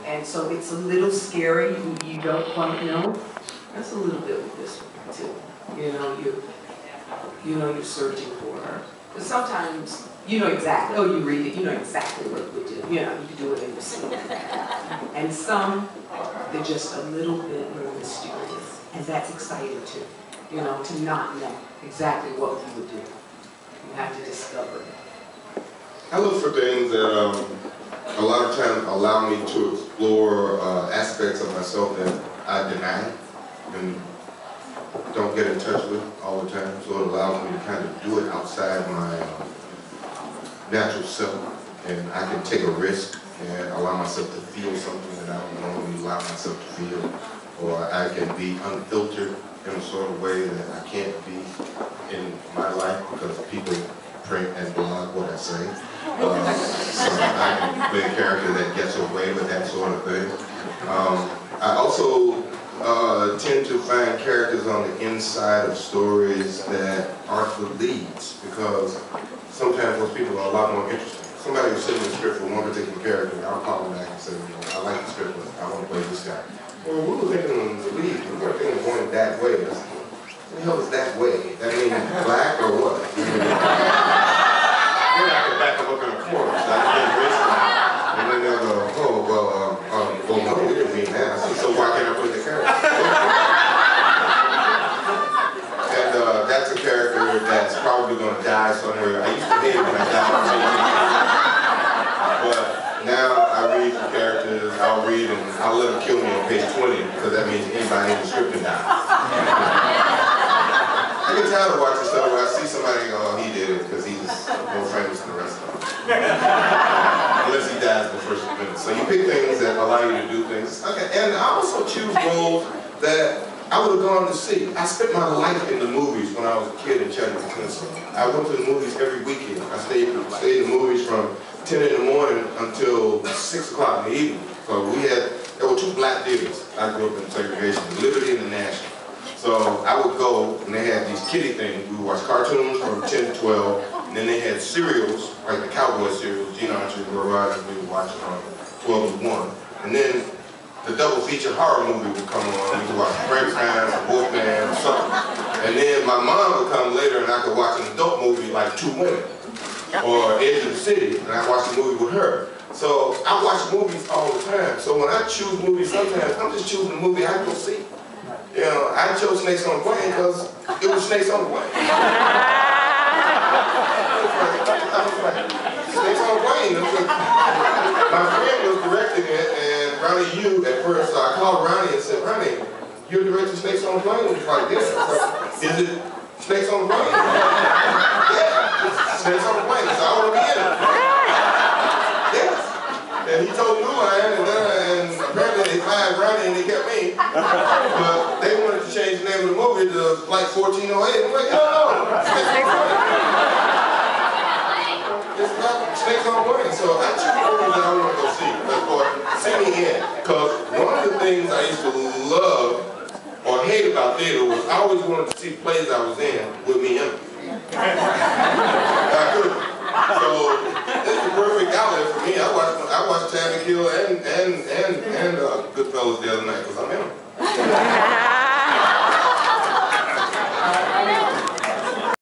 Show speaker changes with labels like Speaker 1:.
Speaker 1: And so it's a little scary. You don't quite know. That's a little bit with this one too. You're searching for her. But sometimes you know exactly. Oh, you read it. You know exactly what you would do. You can do it in your sleep. And some, they're just a little bit more mysterious, and that's exciting too. To not know exactly what you would do. You have to discover it.
Speaker 2: I look for things that a lot of times allow me to explore aspects of myself that I deny and don't get in touch with all the time. So it allows me to kind of do it outside my natural self, and I can take a risk and allow myself to feel something that I don't normally allow myself to feel, or I can be unfiltered in a sort of way that I can't be in my life because people print and blog what I say. So I can play a character that gets away with that sort of thing. I also tend to find characters on the inside of stories that aren't the leads, because sometimes those people are a lot more interesting. Somebody was sitting in the script for one particular character, and I'll call them back and say, I like the script, but I want to play this guy. Well, we were thinking of the lead. We weren't thinking of going that way. What the hell is that way? That means black or what? Then I can back them up in a corner, so I can't race them. And then they'll go, oh, well, no, we didn't mean that. So why can't I put the character? And that's a character that's probably going to die somewhere. I used to hate it when I died. But now I read the characters, I'll read and I'll let them kill me on page 20, because that means anybody in the script can die. I get tired of watching stuff where I see somebody, oh, he did it because he's more famous than the rest of them. Unless he dies in the first minute. So you pick things that allow you to do things. Okay, and I also choose roles that I would have gone to see. I spent my life in the movies when I was a kid in Chattanooga, Tennessee. I went to the movies every weekend. I stayed in the movies from 10 in the morning until 6 o'clock in the evening. So there were 2 black theaters. I grew up in segregation, Liberty and the National. So I would go, and they had these kiddie things. We would watch cartoons from 10 to 12, and then they had serials, like the cowboy serials, Gene Archer and Will Rogers, we would watch from 12 to 1. And then the double feature horror movie would come on. We could watch Frankenstein, Wolfman, or something. And then my mom would come later, and I could watch an adult movie like Two Women, or Edge of the City, and I watched the movie with her. So I watch movies all the time. So when I choose movies, sometimes I'm just choosing a movie I can go see. I chose Snakes on the Plane because it was Snakes on the Plane. I was like, Snakes on the Plane. My friend was directing it, and Ronnie Yu at first, so I called Ronnie and said, Ronnie, you're directing Snakes on the Plane? He was like, yes. I was like, is it Snakes on the Plane? Yeah, it's Snakes on the Plane, so I want to be in it. Yes. And he told New Line, and apparently they fired Ronnie and they kept me. But they wanted to change the name of the movie to Flight 1408. I'm like, no. It's not Snakes on the Plane. So I choose movies that I want to go see, or see me in. Because one of the things I used to love or hate about theater was I always wanted to see plays I was in with me in them. I couldn't. So this is the perfect outlet for me. I watched Tabby Kill and Goodfellas the other night because I'm in them.